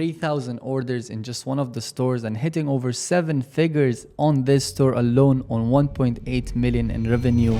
3,000 orders in just one of the stores and hitting over 7 figures on this store alone on 1.8 million in revenue.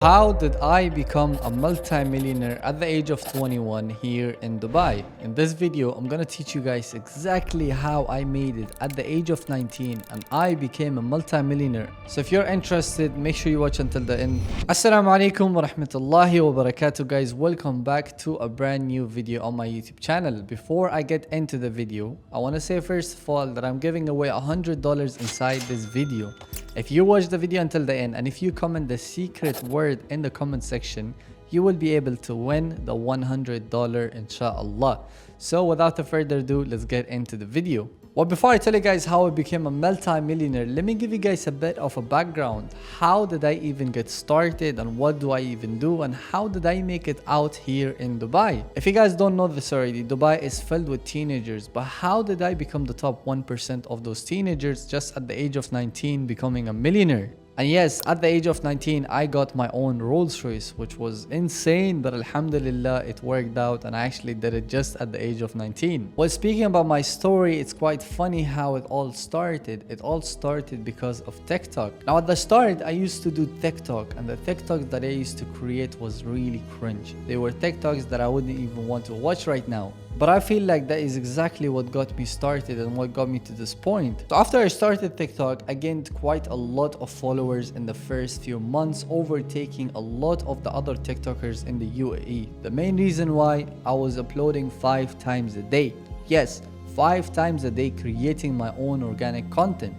How did I become a multi-millionaire at the age of 21 here in Dubai? In this video, I'm gonna teach you guys exactly how I made it at the age of 19 and I became a multi-millionaire. So if you're interested, make sure you watch until the end. Assalamu alaikum wa rahmatullahi wa barakatuh, guys. Welcome back to a brand new video on my YouTube channel. Before I get into the video, I wanna say first of all that I'm giving away $100 inside this video. If you watch the video until the end and if you comment the secret word in the comment section, you will be able to win the $100 inshallah. So without further ado, let's get into the video. Well, before I tell you guys how I became a multi-millionaire, let me give you guys a bit of a background. How did I even get started and what do I even do and how did I make it out here in Dubai? If you guys don't know this already, Dubai is filled with teenagers, but how did I become the top 1% of those teenagers just at the age of 19 becoming a millionaire? And yes, at the age of 19, I got my own Rolls Royce, which was insane, but alhamdulillah, it worked out and I actually did it just at the age of 19. Well, speaking about my story, it's quite funny how it all started. It all started because of TikTok. Now at the start, I used to do TikTok and the TikToks that I used to create was really cringe. They were TikToks that I wouldn't even want to watch right now. But I feel like that is exactly what got me started and what got me to this point. So after I started TikTok, I gained quite a lot of followers in the first few months, overtaking a lot of the other TikTokers in the UAE. The main reason why I was uploading 5 times a day. Yes, 5 times a day creating my own organic content.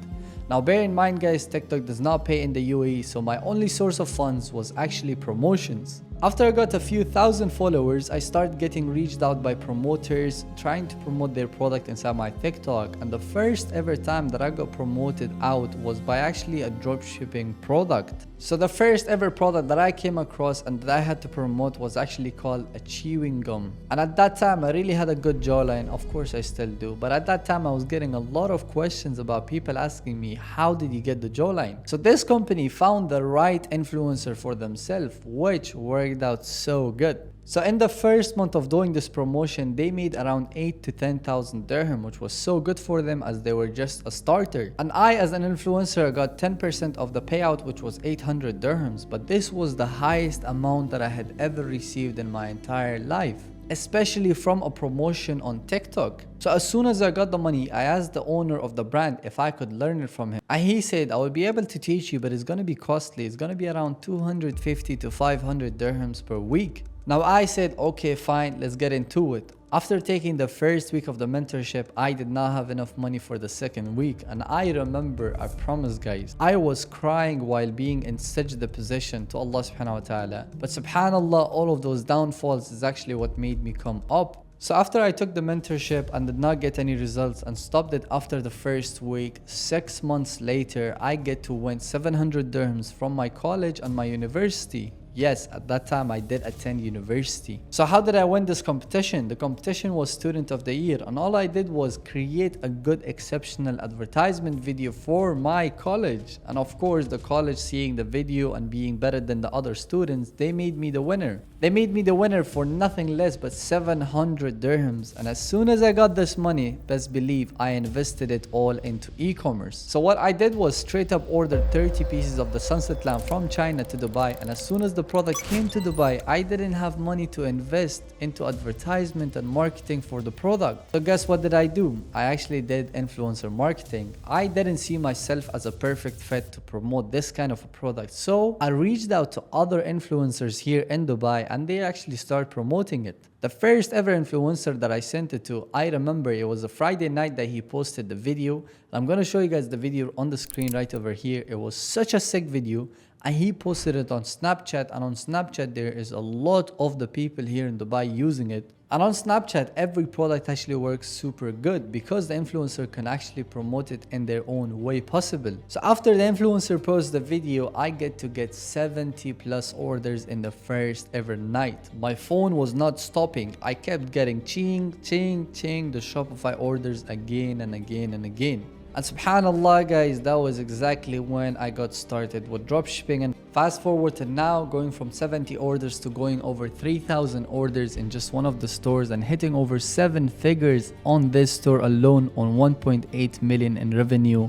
Now bear in mind guys, TikTok does not pay in the UAE, so my only source of funds was actually promotions. After I got a few thousand followers, I started getting reached out by promoters trying to promote their product inside my TikTok, and the first ever time that I got promoted out was by actually a dropshipping product. So the first ever product that I came across and that I had to promote was actually called a chewing gum. And at that time I really had a good jawline, of course I still do, but at that time I was getting a lot of questions about people asking me, how did you get the jawline? So this company found the right influencer for themselves, which worked out so good. So in the first month of doing this promotion, they made around 8 to 10,000 dirham, which was so good for them as they were just a starter. And I as an influencer got 10% of the payout, which was 800 dirhams. But this was the highest amount that I had ever received in my entire life, especially from a promotion on TikTok. So as soon as I got the money, I asked the owner of the brand if I could learn it from him. And he said, I will be able to teach you, but it's going to be costly. It's going to be around 250 to 500 dirhams per week. Now I said, okay, fine, let's get into it. After taking the first week of the mentorship, I did not have enough money for the second week. And I remember, I promise guys, I was crying while being in sajda position to Allah subhanahu wa ta'ala. But subhanallah, all of those downfalls is actually what made me come up. So after I took the mentorship and did not get any results and stopped it after the first week, 6 months later, I get to win 700 dirhams from my college and my university. Yes, at that time I did attend university. So how did I win this competition? The competition was Student of the Year, and all I did was create a good exceptional advertisement video for my college. And of course the college, seeing the video and being better than the other students, they made me the winner. They made me the winner for nothing less but 700 dirhams. And as soon as I got this money, best believe I invested it all into e-commerce. So what I did was straight up ordered 30 pieces of the sunset lamp from China to Dubai, and as soon as the product came to Dubai, I didn't have money to invest into advertisement and marketing for the product. So guess what did I do? I actually did influencer marketing. I didn't see myself as a perfect fit to promote this kind of a product. So I reached out to other influencers here in Dubai and they actually started promoting it. The first ever influencer that I sent it to, I remember it was a Friday night that he posted the video. I'm going to show you guys the video on the screen right over here. It was such a sick video. And he posted it on Snapchat, and on Snapchat there is a lot of the people here in Dubai using it. And on Snapchat, every product actually works super good because the influencer can actually promote it in their own way possible. So after the influencer posts the video, I get to get 70 plus orders in the first ever night. My phone was not stopping. I kept getting ching, ching, ching, the Shopify orders again and again and again. And subhanallah guys, that was exactly when I got started with dropshipping. And fast forward to now, going from 70 orders to going over 3,000 orders in just one of the stores and hitting over 7 figures on this store alone on 1.8 million in revenue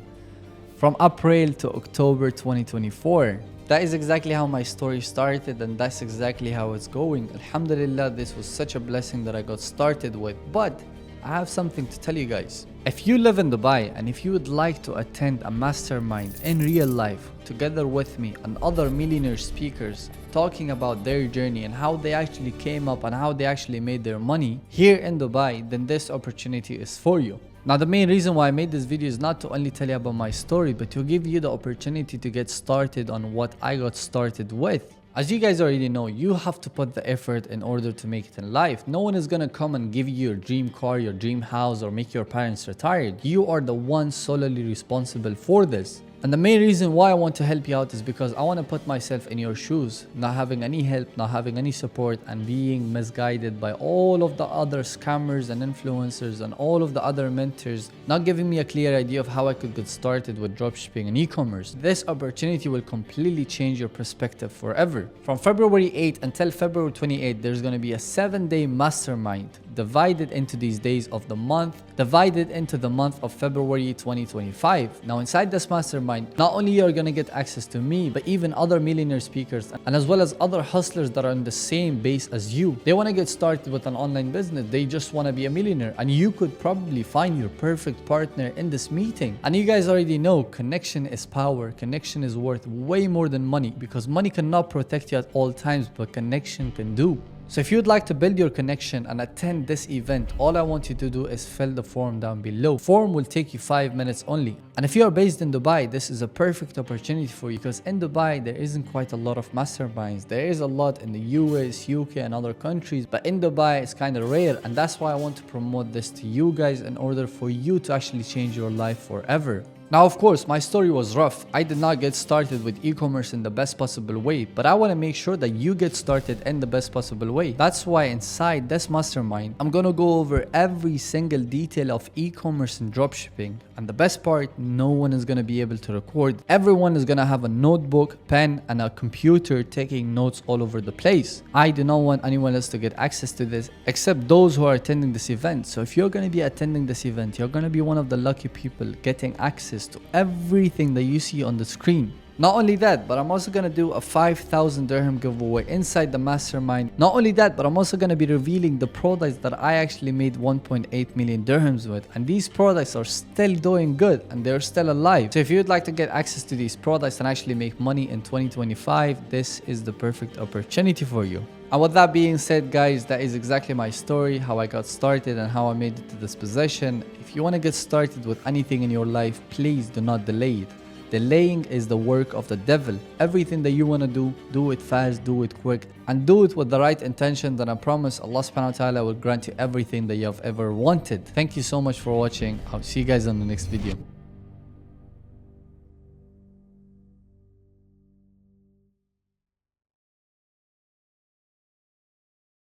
from April to October 2024. That is exactly how my story started, and that's exactly how it's going. Alhamdulillah, this was such a blessing that I got started with. But I have something to tell you guys. If you live in Dubai and if you would like to attend a mastermind in real life together with me and other millionaire speakers talking about their journey and how they actually came up and how they actually made their money here in Dubai, then this opportunity is for you. Now, the main reason why I made this video is not to only tell you about my story, but to give you the opportunity to get started on what I got started with. As you guys already know, you have to put the effort in order to make it in life. No one is gonna come and give you your dream car, your dream house, or make your parents retired. You are the one solely responsible for this. And the main reason why I want to help you out is because I want to put myself in your shoes, not having any help, not having any support, and being misguided by all of the other scammers and influencers and all of the other mentors, not giving me a clear idea of how I could get started with dropshipping and e-commerce. This opportunity will completely change your perspective forever. From February 8th until February 28th, there's going to be a 7-day mastermind divided into these days of the month, divided into the month of February 2025. Now, inside this mastermind, not only you're gonna get access to me, but even other millionaire speakers and as well as other hustlers that are in the same base as you. They want to get started with an online business. They just want to be a millionaire, and you could probably find your perfect partner in this meeting. And you guys already know, connection is power. Connection is worth way more than money, because money cannot protect you at all times, but connection can do. So if you'd like to build your connection and attend this event, all I want you to do is fill the form down below. Form will take you 5 minutes only. And if you are based in Dubai, this is a perfect opportunity for you, because in Dubai, there isn't quite a lot of masterminds. There is a lot in the US, UK and other countries, but in Dubai, it's kind of rare. And that's why I want to promote this to you guys in order for you to actually change your life forever. Now, of course, my story was rough. I did not get started with e-commerce in the best possible way, but I want to make sure that you get started in the best possible way. That's why inside this mastermind, I'm going to go over every single detail of e-commerce and dropshipping. And the best part, no one is going to be able to record. Everyone is going to have a notebook, pen, and a computer taking notes all over the place. I do not want anyone else to get access to this except those who are attending this event. So if you're going to be attending this event, you're going to be one of the lucky people getting access to everything that you see on the screen. Not only that, but I'm also going to do a 5,000 dirham giveaway inside the mastermind. Not only that, but I'm also going to be revealing the products that I actually made 1.8 million dirhams with. And these products are still doing good and they're still alive. So if you'd like to get access to these products and actually make money in 2025, this is the perfect opportunity for you. And with that being said, guys, that is exactly my story, how I got started and how I made it to this position. If you want to get started with anything in your life, please do not delay it. Delaying is the work of the devil. Everything that you want to do it fast, do it quick, and do it with the right intention. Then I promise Allah subhanahu wa ta'ala will grant you everything that you have ever wanted. Thank you so much for watching. I'll see you guys on the next video.